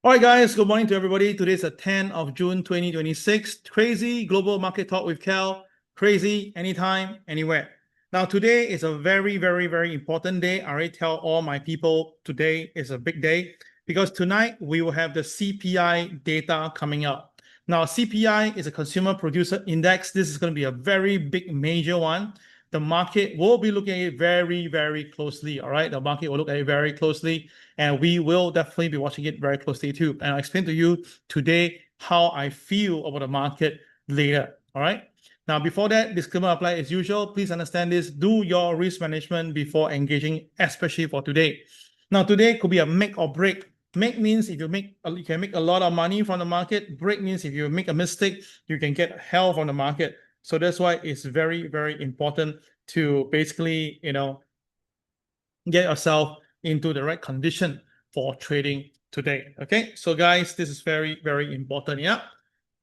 All right, guys, good morning to everybody. Today is the 10th of June, 2026. CRAZII Global Market Talk with KEL. CRAZII, anytime, anywhere. Now, today is a very, very, very important day. I already tell all my people today is a big day because tonight we will have the CPI data coming out. Now, CPI is a Consumer Producer Index. This is going to be a very big, major one. The market will be looking at it very, very closely. All right, the market will look at it very closely, and we will definitely be watching it very closely too. And I'll explain to you today how I feel about the market later. All right. Now, before that, disclaimer apply as usual. Please understand this. Do your risk management before engaging, especially for today. Now, today could be a make or break. Make means if you can make a lot of money from the market. Break means if you make a mistake, you can get hell from the market. So that's why it's very, very important to basically, get yourself into the right condition for trading today. Okay, so guys, this is very, very important. Yeah.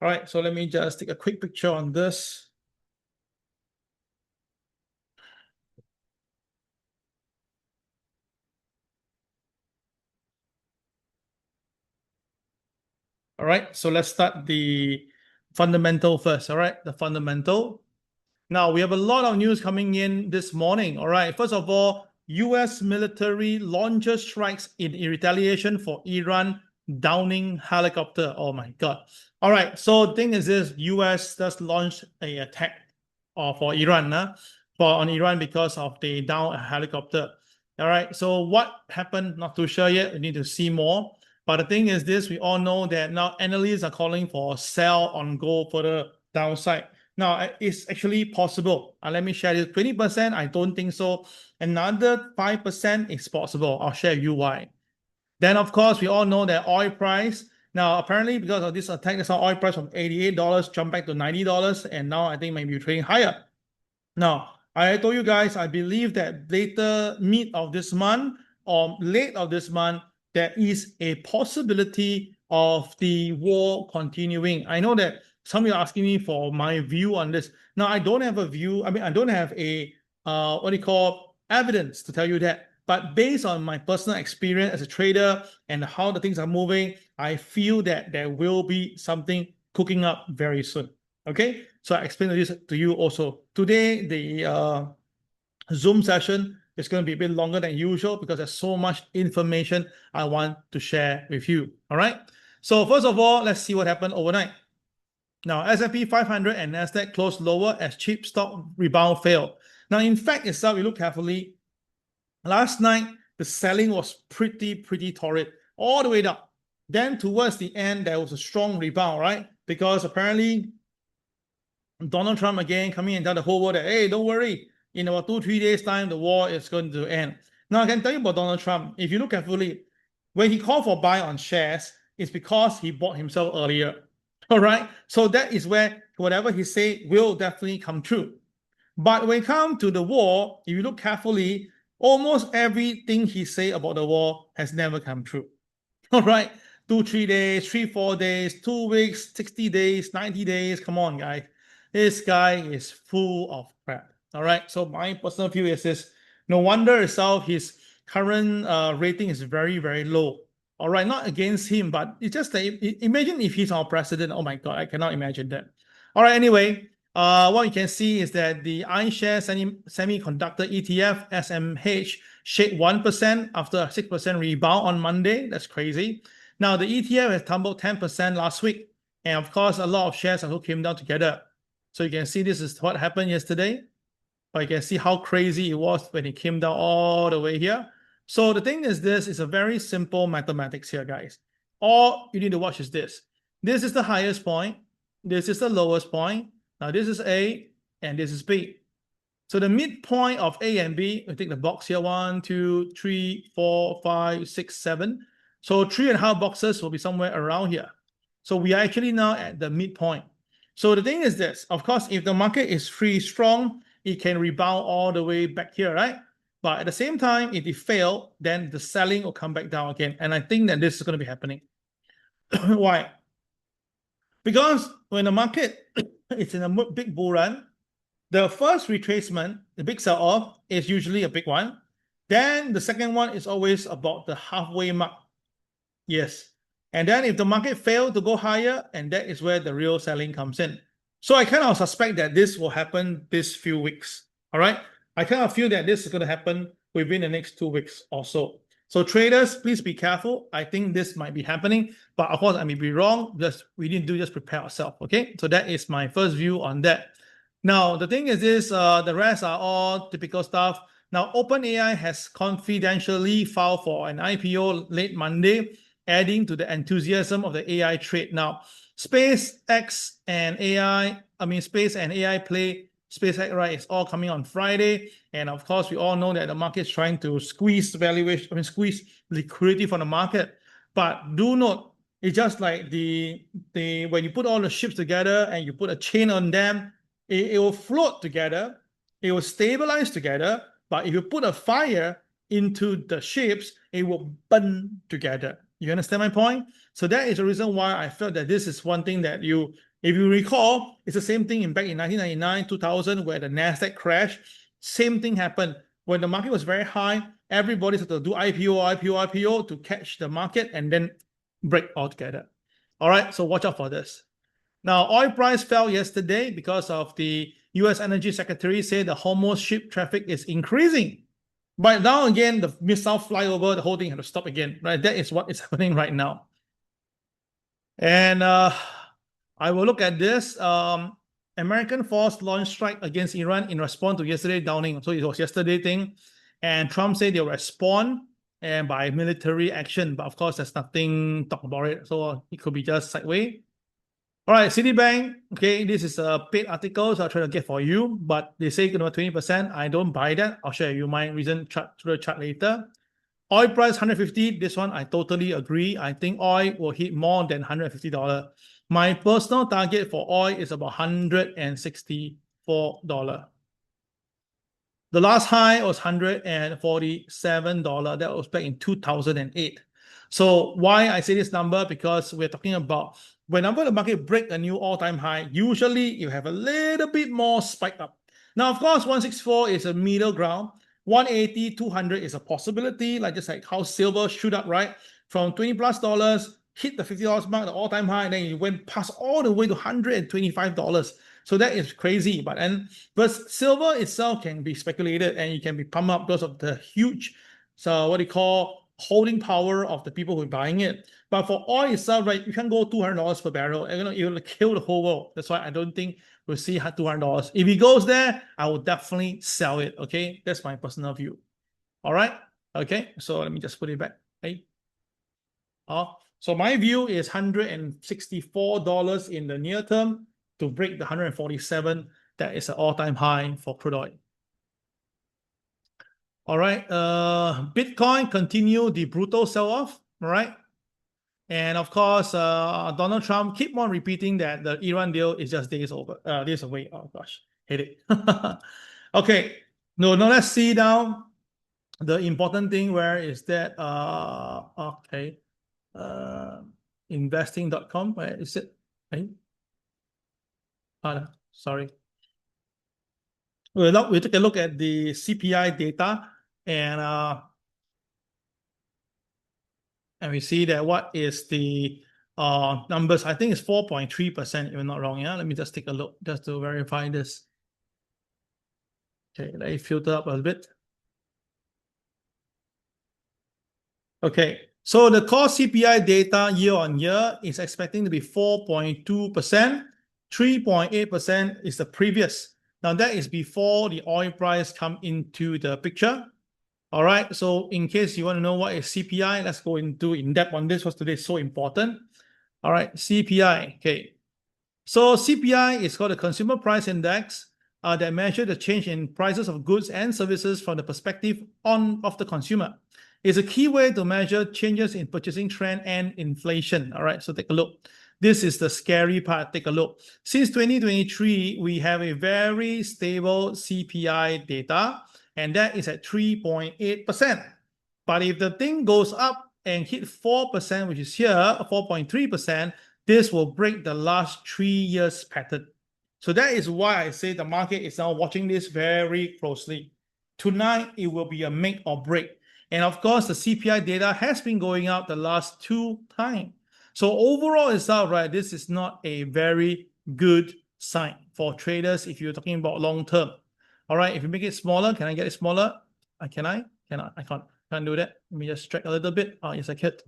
All right, so let me just take a quick picture on this. All right, so let's start the fundamental first. All right, the fundamental. Now, we have a lot of news coming in this morning. All right, first of all, US military launches strikes in retaliation for Iran downing helicopter. Oh my God. All right, so the thing is this, US does launch an attack for Iran, on Iran because of the down helicopter. All right, so what happened? Not too sure yet. We need to see more. But the thing is this, we all know that now analysts are calling for sell on gold for the downside. Now, it's actually possible. Let me share this. 20%, I don't think so. Another 5% is possible. I'll share you why. Then, of course, we all know that oil price. Now, apparently, because of this attack, that's how oil price from $88 jumped back to $90, and now I think maybe trading higher. Now, I told you guys, I believe that later mid of this month or late of this month, there is a possibility of the war continuing. I know that some of you are asking me for my view on this. Now, I don't have a view. I mean, I don't have a, evidence to tell you that. But based on my personal experience as a trader and how the things are moving, I feel that there will be something cooking up very soon. Okay, so I explained this to you also. Today, the Zoom session is going to be a bit longer than usual because there's so much information I want to share with you. All right, so first of all, let's see what happened overnight. Now, S&P 500 and NASDAQ closed lower as cheap stock rebound failed. Now, in fact itself, we look carefully. Last night, the selling was pretty torrid all the way down. Then towards the end, there was a strong rebound, right? Because apparently Donald Trump again coming and tell the whole world that, hey, don't worry, in about 2-3 days time, the war is going to end. Now, I can tell you about Donald Trump. If you look carefully, when he called for buy on shares, it's because he bought himself earlier. All right, so that is where whatever he say will definitely come true. But when it comes to the war, if you look carefully, almost everything he say about the war has never come true. All right, 2-3 days, 3-4 days, 2 weeks, 60 days, 90 days. Come on, guys. This guy is full of crap. All right, so my personal view is this. No wonder itself his current rating is very, very low. All right, not against him, but it's just that imagine if he's our president. Oh my God, I cannot imagine that. All right, anyway, what you can see is that the iShares Semiconductor ETF SMH shake 1% after a 6% rebound on Monday. That's crazy. Now, the ETF has tumbled 10% last week. And of course, a lot of shares also came down together. So you can see this is what happened yesterday. But you can see how crazy it was when it came down all the way here. So the thing is, this is a very simple mathematics here, guys. All you need to watch is this. This is the highest point. This is the lowest point. Now this is A and this is B. So the midpoint of A and B, we take the box here, 1, 2, 3, 4, 5, 6, 7. So 3.5 boxes will be somewhere around here. So we are actually now at the midpoint. So the thing is this, of course, if the market is pretty strong, it can rebound all the way back here, right? But at the same time, if it fails, then the selling will come back down again. And I think that this is going to be happening. Why? Because when the market is in a big bull run, the first retracement, the big sell-off, is usually a big one. Then the second one is always about the halfway mark. Yes. And then if the market failed to go higher, and that is where the real selling comes in. So I kind of suspect that this will happen this few weeks. All right. I kind of feel that this is going to happen within the next 2 weeks or so. So traders, please be careful. I think this might be happening, but of course I may be wrong. We need to just prepare ourselves. Okay. So that is my first view on that. Now the thing is this, the rest are all typical stuff. Now OpenAI has confidentially filed for an IPO late Monday, adding to the enthusiasm of the AI trade. Now, SpaceX and AI, Space and AI play, SpaceX, right, it's all coming on Friday. And of course, we all know that the market is trying to squeeze valuation, squeeze liquidity from the market. But do note, it's just like when you put all the ships together and you put a chain on them, it will float together, it will stabilize together. But if you put a fire into the ships, it will burn together. You understand my point? So that is the reason why I felt that this is one thing that if you recall, it's the same thing back in 1999, 2000, where the NASDAQ crashed. Same thing happened. When the market was very high, everybody started to do IPO to catch the market and then break altogether. All right, so watch out for this. Now, oil price fell yesterday because of the US Energy Secretary said the Hormuz ship traffic is increasing. But now again, the missile flyover, the whole thing had to stop again, right? That is what is happening right now. And I will look at this. American force launched strike against Iran in response to yesterday downing. So it was yesterday thing. And Trump said they'll respond and by military action. But of course, there's nothing talk about it. So it could be just sideways. All right, Citibank. Okay, this is a paid article, so I'll try to get for you. But they say 20%. I don't buy that. I'll share you my reason chart through the chart later. Oil price 150. This one I totally agree. I think oil will hit more than $150. My personal target for oil is about $164. The last high was $147. That was back in 2008. So why I say this number? Because we're talking about whenever the market break a new all-time high, usually you have a little bit more spike up. Now, of course, 164 is a middle ground. 180, 200 is a possibility, just like how silver shoot up, right? From $20+, hit the $50 mark, the all-time high, and then it went past all the way to $125. So that is crazy. But silver itself can be speculated and it can be pumped up because of the huge, what do you call, holding power of the people who are buying it. But for oil itself, right, you can go $200 per barrel. It will kill the whole world. That's why I don't think we'll see $200. If it goes there, I will definitely sell it. Okay, that's my personal view. All right. Okay, so let me just put it back. Okay. So my view is $164 in the near term to break the 147. That is an all-time high for crude oil. All right. Bitcoin continue the brutal sell-off. All right. And of course, Donald Trump keep on repeating that the Iran deal is just days away. Oh gosh, hate it. Okay, no, let's see now. The important thing where is that? Okay, investing.com. Where is it? Okay. Sorry. We'll take a look at the CPI data and we see that what is the numbers. I think it's 4.3%, if I'm not wrong. Yeah, let me just take a look just to verify this. Okay, let me filter up a little bit. Okay, so the core CPI data year on year is expecting to be 4.2%. 3.8% is the previous. Now that is before the oil price come into the picture. All right, so in case you want to know what is CPI, let's go into in depth on this because today is so important. All right, CPI. Okay, so CPI is called the Consumer Price Index that measures the change in prices of goods and services from the perspective of the consumer. It's a key way to measure changes in purchasing trend and inflation. All right, so take a look. This is the scary part. Take a look. Since 2023, we have a very stable CPI data, and that is at 3.8%. But if the thing goes up and hit 4%, which is here, 4.3%, this will break the last 3 years pattern. So that is why I say the market is now watching this very closely. Tonight, it will be a make or break. And of course, the CPI data has been going up the last 2 times. So overall itself, right, this is not a very good sign for traders if you're talking about long term. All right, if you make it smaller, can I get it smaller? Can I? Cannot. I can't do that. Let me just stretch a little bit. Oh, yes, I could.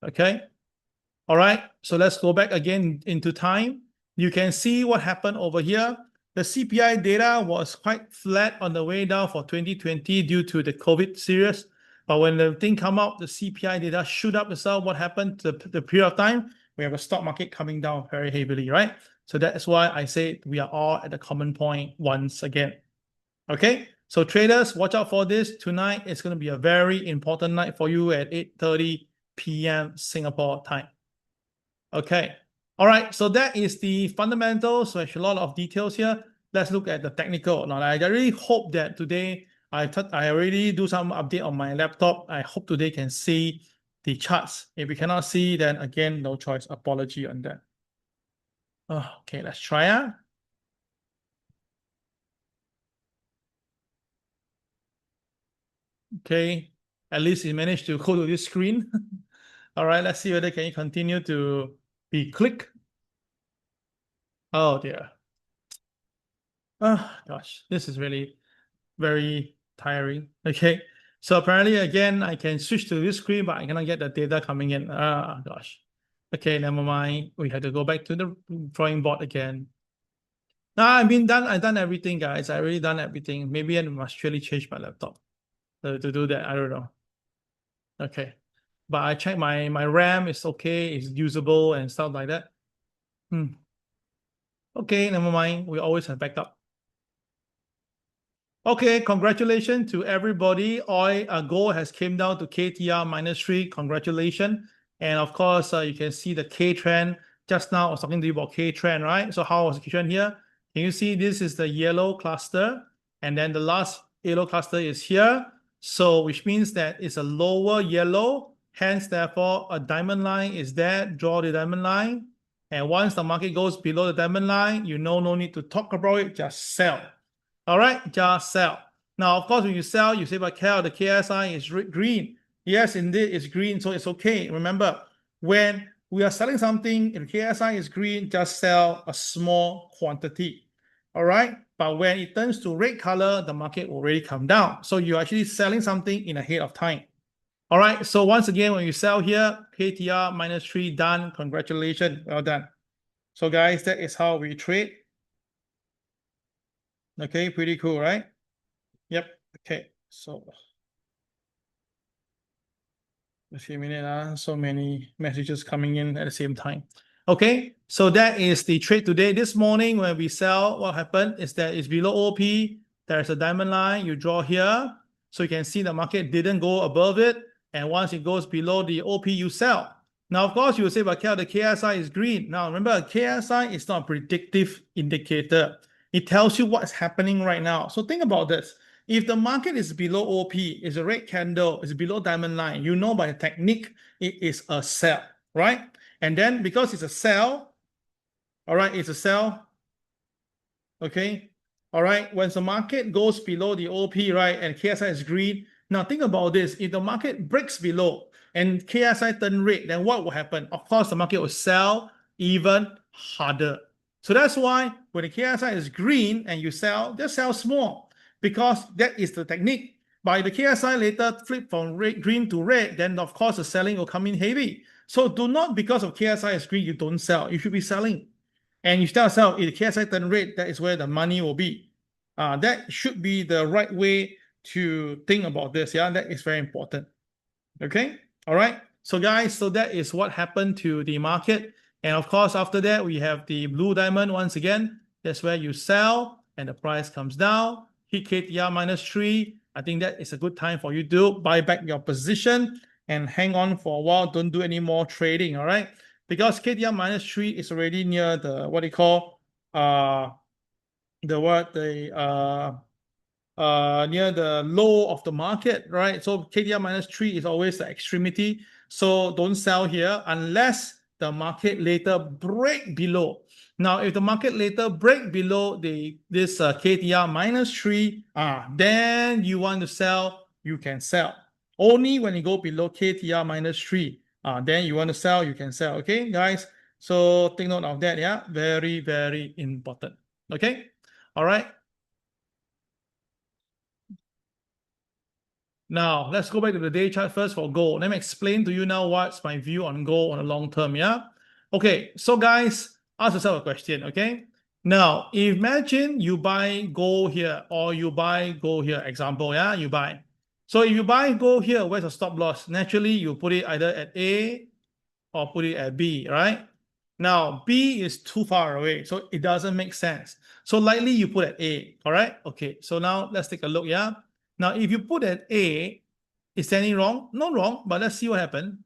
Okay. All right. So let's go back again into time. You can see what happened over here. The CPI data was quite flat on the way down for 2020 due to the COVID series. But when the thing come out, the CPI data shoot up itself. What happened to the period of time? We have a stock market coming down very heavily, right? So that's why I say we are all at the common point once again. Okay, so traders, watch out for this. Tonight it's going to be a very important night for you at 8:30 p.m. Singapore time. Okay, all right, so that is the fundamentals. So actually a lot of details here. Let's look at the technical. Now, I really hope that today I already do some update on my laptop. I hope today can see the charts. If we cannot see, then again, no choice. Apology on that. Okay, let's try. Okay, at least it managed to go to this screen. All right, let's see whether can you continue to be click. Oh dear. Oh gosh, this is really very tiring. Okay, so apparently again I can switch to this screen, but I cannot get the data coming in. Ah gosh. Okay, never mind. We have to go back to the drawing board again. I've done everything, guys. I already done everything. Maybe I must really change my laptop to do that. I don't know. Okay, but I checked my RAM is okay, it's usable and stuff like that. Okay, never mind. We always have backup. Okay, congratulations to everybody. Gold has came down to KTR -3. Congratulations. And of course, you can see the K trend. Just now I was talking to you about K trend, right? So how was the K trend here? Can you see this is the yellow cluster? And then the last yellow cluster is here. So which means that it's a lower yellow. Hence, therefore, a diamond line is there. Draw the diamond line. And once the market goes below the diamond line, you know no need to talk about it, just sell. All right, just sell. Now, of course, when you sell, you say, but KEL, the KSI is green. Yes, indeed, it's green, so it's okay. Remember, when we are selling something, if KSI is green, just sell a small quantity. All right, but when it turns to red color, the market will really come down. So you're actually selling something in ahead of time. All right, so once again, when you sell here, KTR -3 done. Congratulations, well done. So guys, that is how we trade. Okay, pretty cool, right? Yep. Okay, so a few minutes, so many messages coming in at the same time. Okay, so that is the trade today. This morning when we sell, what happened is that it's below OP. There's a diamond line. You draw here, so you can see the market didn't go above it. And once it goes below the OP, you sell. Now, of course, you will say, but KEL, the KSI is green. Now, remember, KSI is not a predictive indicator. It tells you what's happening right now. So think about this. If the market is below OP, is a red candle, is below diamond line, you know by the technique, it is a sell, right? And then because it's a sell, all right, it's a sell, okay? All right, when the market goes below the OP, right, and KSI is green, now think about this. If the market breaks below and KSI turn red, then what will happen? Of course, the market will sell even harder. So that's why when the KSI is green and you sell, just sell small because that is the technique. By the KSI later flip from green to red, then of course the selling will come in heavy. So do not, because of KSI is green, you don't sell. You should be selling. And you still sell, if the KSI turn red, that is where the money will be. That should be the right way to think about this. Yeah, that is very important. Okay, all right. So guys, so that is what happened to the market. And of course, after that, we have the blue diamond once again. That's where you sell and the price comes down. Hit KTR -3. I think that is a good time for you to buy back your position and hang on for a while. Don't do any more trading, all right? Because KTR -3 is already near the, what they call, near the low of the market, right? So KTR -3 is always the extremity. So don't sell here unless the market later break below. Now, if the market later break below this KTR -3, then you want to sell, you can sell. Only when you go below KTR -3, then you want to sell, you can sell. Okay, guys. So take note of that. Yeah, very, very important. Okay, all right. Now let's go back to the day chart first for gold. Let me explain to you now what's my view on gold on the long term. Yeah. Okay. So guys, ask yourself a question. Okay. Now, imagine you buy gold here or you buy gold here. Example. Yeah, you buy. So if you buy gold here, where's the stop loss? Naturally, you put it either at A or put it at B, right? Now, B is too far away, so it doesn't make sense. So likely you put at A, correct? Okay, so now let's take a look, yeah? Now, if you put at A, is there any wrong? No wrong, but let's see what happened.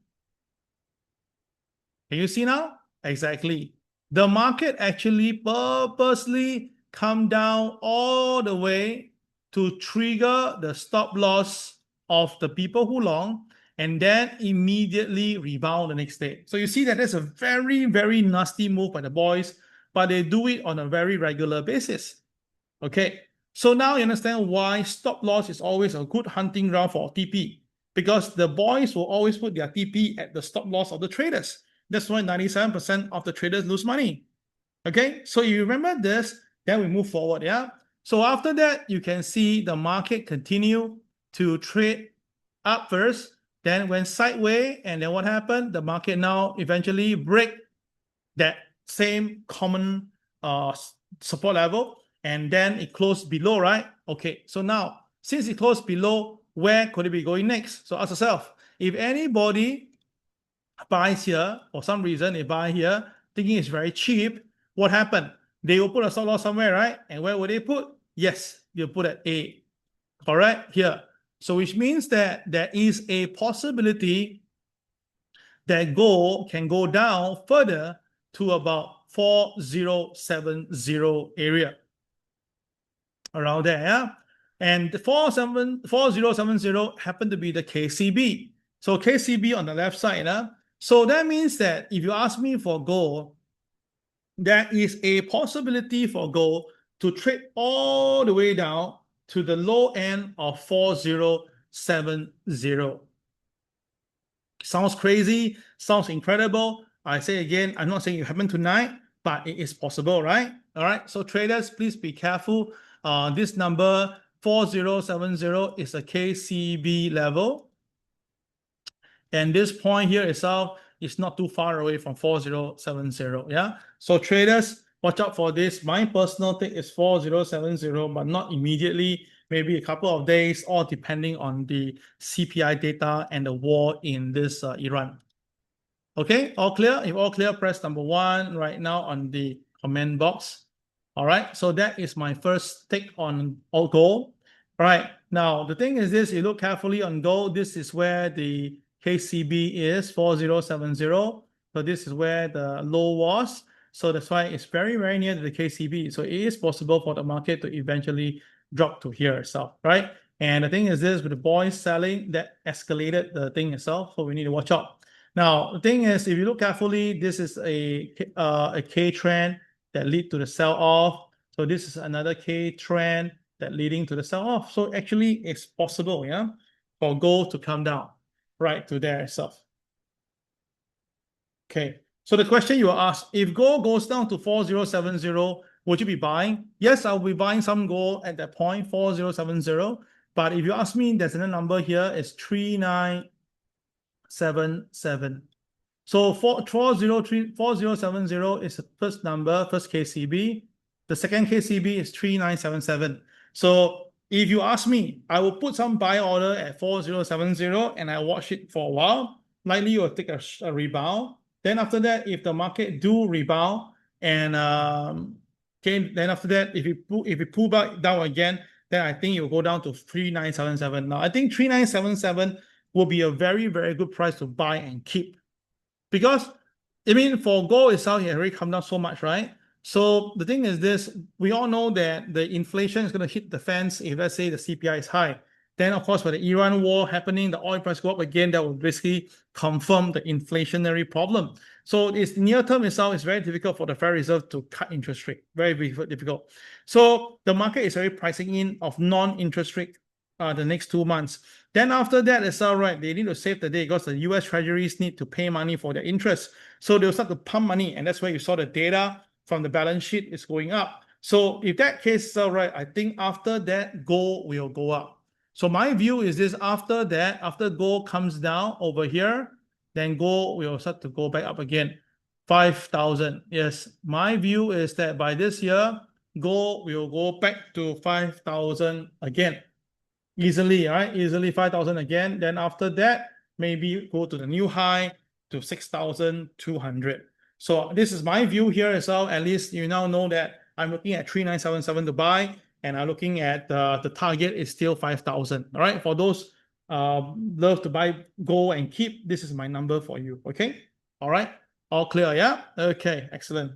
Can you see now? Exactly. The market actually purposely come down all the way to trigger the stop loss of the people who long and then immediately rebound the next day. So you see that that's a very, very nasty move by the boys, but they do it on a very regular basis. Okay, so now you understand why stop loss is always a good hunting ground for TP, because the boys will always put their TP at the stop loss of the traders. That's why 97% of the traders lose money. Okay, so you remember this, then we move forward, yeah? So after that, you can see the market continue to trade up first, then went sideways, and then what happened? The market now eventually break that same common support level, and then it closed below, right? Okay, so now, since it closed below, where could it be going next? So ask yourself, if anybody buys here, for some reason they buy here, thinking it's very cheap, what happened? They will put a stop loss somewhere, right? And where will they put? Yes, they'll put at A, correct? Here. So which means that there is a possibility that gold can go down further to about 4070 area. Around there, yeah? And the 4070 happened to be the KCB. So KCB on the left side, so that means that if you ask me for gold, there is a possibility for gold to trade all the way down to the low end of 4070. Sounds crazy, sounds incredible. I say again, I'm not saying it happened tonight, but it is possible, right? All right, so traders, please be careful. This number 4070 is a KCB level. And this point here itself is not too far away from 4070, yeah? So traders, watch out for this. My personal take is 4070, but not immediately, maybe a couple of days, all depending on the CPI data and the war in this Iran. Okay, all clear? If all clear, press number 1 right now on the comment box. All right, so that is my first take on gold. All right, now the thing is this, you look carefully on gold, this is where the KCB is 4070. So this is where the low was. So that's why it's very, very near to the KCB. So it is possible for the market to eventually drop to here itself, right? And the thing is this, with the boys selling, that escalated the thing itself. So we need to watch out. Now, the thing is, if you look carefully, this is a K trend that lead to the sell-off. So this is another K trend that leading to the sell-off. So actually, it's possible, yeah, for gold to come down right to there itself. Okay, so the question you asked, if gold goes down to 4070, would you be buying? Yes, I'll be buying some gold at that point, 4070. But if you ask me, there's another number here, it's 3977. So 4070 is the first number, first KCB. The second KCB is 3977. So if you ask me, I will put some buy order at 4070 and I watch it for a while. Likely you will take a rebound. Then after that, if the market do rebound and then after that, if you pull back down again, then I think it will go down to 3977. Now I think 3977 will be a very, very good price to buy and keep, because I mean for gold itself, it already come down so much, right? So the thing is this, we all know that the inflation is going to hit the fans if, let's say, the CPI is high. Then, of course, with the Iran war happening, the oil price go up again, that will basically confirm the inflationary problem. So it's near term itself, it's very difficult for the Federal Reserve to cut interest rate. Very, very difficult. So the market is already pricing in of non-interest rate the next 2 months. Then after that, it's all right. They need to save the day because the US Treasuries need to pay money for their interest. So they'll start to pump money. And that's where you saw the data from the balance sheet is going up. So if that case is all right, I think after that, gold will go up. So my view is this: after that, after gold comes down over here, then gold will start to go back up again. 5,000. Yes, my view is that by this year, gold will go back to 5,000 again. Easily, right? Easily 5,000 again. Then after that, maybe go to the new high to 6,200. So this is my view here as well. At least you now know that I'm looking at 3977 to buy, and I'm looking at the target is still 5,000. All right. For those love to buy gold and keep, this is my number for you. Okay. All right. All clear. Yeah. Okay. Excellent.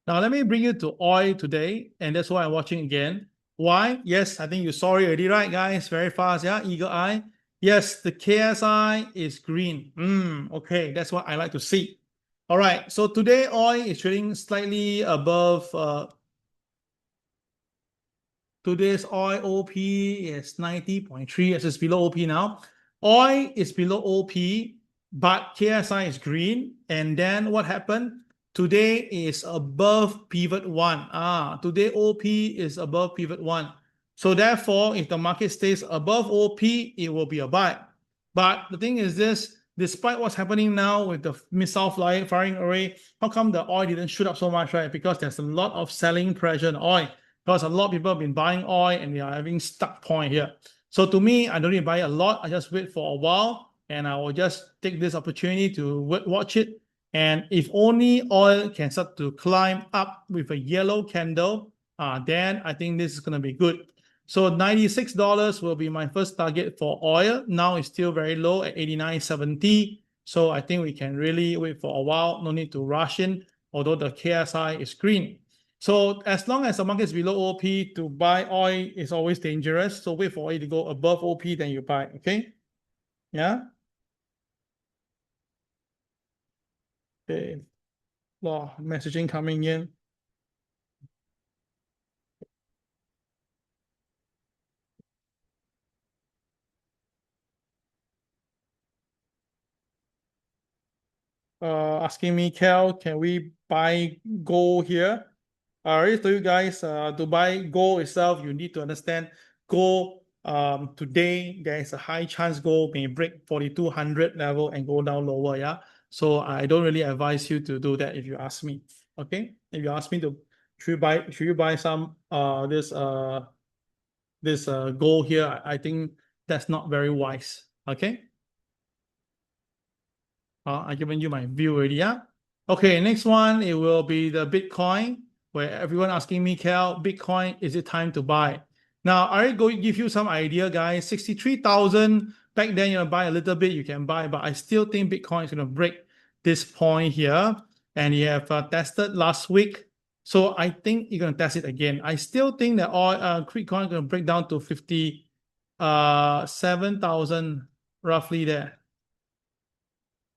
Now, let me bring you to oil today, and that's why I'm watching again. Why? Yes, I think you saw it already, right, guys? Very fast, yeah? Eagle eye. Yes, the KSI is green. Okay, that's what I like to see. All right, so today oil is trading slightly above. Today's oil OP is 90.3, as it's below OP now. Oil is below OP, but KSI is green. And then what happened? Today is above pivot 1. Today OP is above pivot 1. So therefore, if the market stays above OP, it will be a buy. But the thing is this: despite what's happening now with the missile firing array, how come the oil didn't shoot up so much, right? Because there's a lot of selling pressure in oil. Because a lot of people have been buying oil and they are having stuck point here. So to me, I don't need to buy a lot. I just wait for a while, and I will just take this opportunity to watch it. And if only oil can start to climb up with a yellow candle, then I think this is going to be good. So $96 will be my first target for oil. Now it's still very low at 89.70. So I think we can really wait for a while. No need to rush in, although the KSI is green. So as long as the market is below OP, to buy oil is always dangerous. So wait for oil to go above OP, then you buy. Okay. Yeah. Okay. Messaging coming in. Asking me, KEL, can we buy gold here? I already told you guys, to buy gold itself, you need to understand gold. Today there is a high chance gold may break 4,200 level and go down lower. Yeah. So I don't really advise you to do that if you ask me. Okay. If you ask me to, should you buy some this gold here, I think that's not very wise. Okay. I've given you my view already. Yeah. Okay. Next one, it will be the Bitcoin, where everyone asking me, KEL, Bitcoin, is it time to buy? Now, I already go give you some idea, guys. 63,000 back then, buy a little bit, you can buy, but I still think Bitcoin is going to break this point here, and you have tested last week. So I think you're going to test it again. I still think that Bitcoin is going to break down to 57,000 roughly there.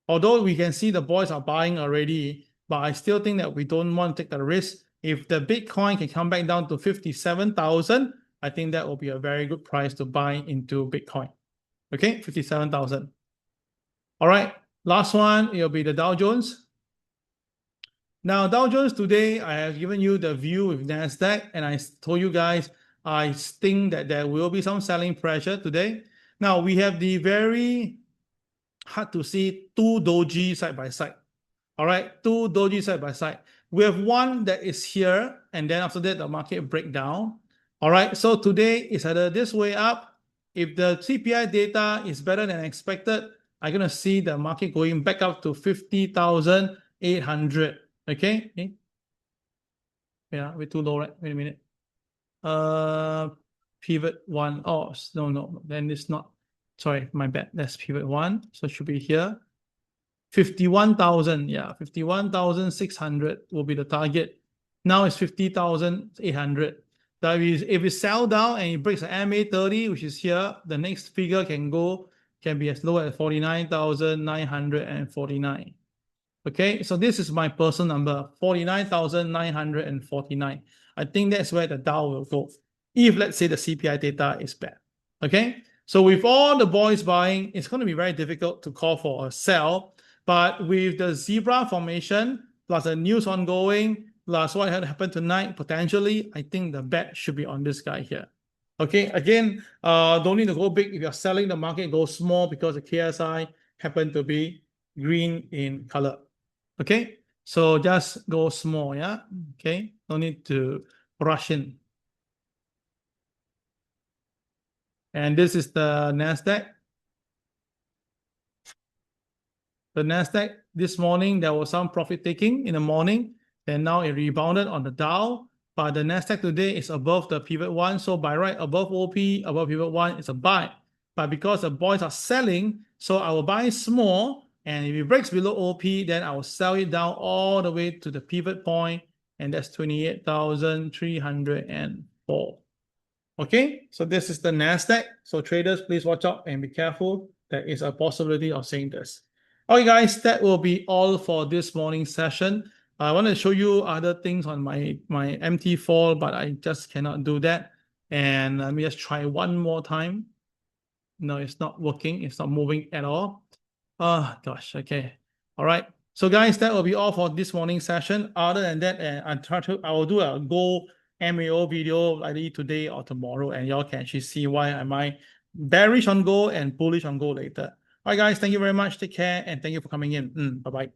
Although we can see the boys are buying already, but I still think that we don't want to take the risk. If the Bitcoin can come back down to 57,000, I think that will be a very good price to buy into Bitcoin. Okay, 57,000. All right, last one, it'll be the Dow Jones. Now, Dow Jones today, I have given you the view with NASDAQ, and I told you guys, I think that there will be some selling pressure today. Now, we have the very hard to see two doji side by side. All right, two doji side by side. We have one that is here, and then after that, the market breakdown. All right, so today is either this way up. If the CPI data is better than expected, I'm going to see the market going back up to 50,800. Okay. Yeah, we're too low, right? Wait a minute. Pivot 1. Oh, no, then it's not. Sorry, my bad. That's pivot 1. So it should be here. 51,000. Yeah, 51,600 will be the target. Now it's 50,800. that is, if it sell down and it breaks the MA30, which is here, the next figure can be as low as 49,949. Okay, so this is my personal number, 49,949. I think that's where the Dow will go, if let's say the CPI data is bad. Okay, so with all the boys buying, it's going to be very difficult to call for a sell. But with the zebra formation, plus the news ongoing, plus what had happened tonight, potentially, I think the bet should be on this guy here. Okay, again, don't need to go big. If you're selling, the market goes small because the KSI happen to be green in color. Okay, so just go small, yeah. Okay, no need to rush in. And this is the NASDAQ. The NASDAQ this morning, there was some profit taking in the morning, and now it rebounded on the Dow. But the NASDAQ today is above the pivot one. So by right, above OP, above pivot one, it's a buy. But because the boys are selling, so I will buy small. And if it breaks below OP, then I will sell it down all the way to the pivot point, and that's 28,304. Okay, so this is the NASDAQ. So traders, please watch out and be careful. There is a possibility of saying this. Okay, guys, that will be all for this morning's session. I want to show you other things on my MT4, but I just cannot do that. And let me just try one more time. No, it's not working. It's not moving at all. Oh, gosh. Okay. All right. So, guys, that will be all for this morning's session. Other than that, I will do a gold MAO video likely today or tomorrow, and y'all can actually see why am I bearish on gold and bullish on gold later. All right, guys. Thank you very much. Take care, and thank you for coming in. Bye-bye.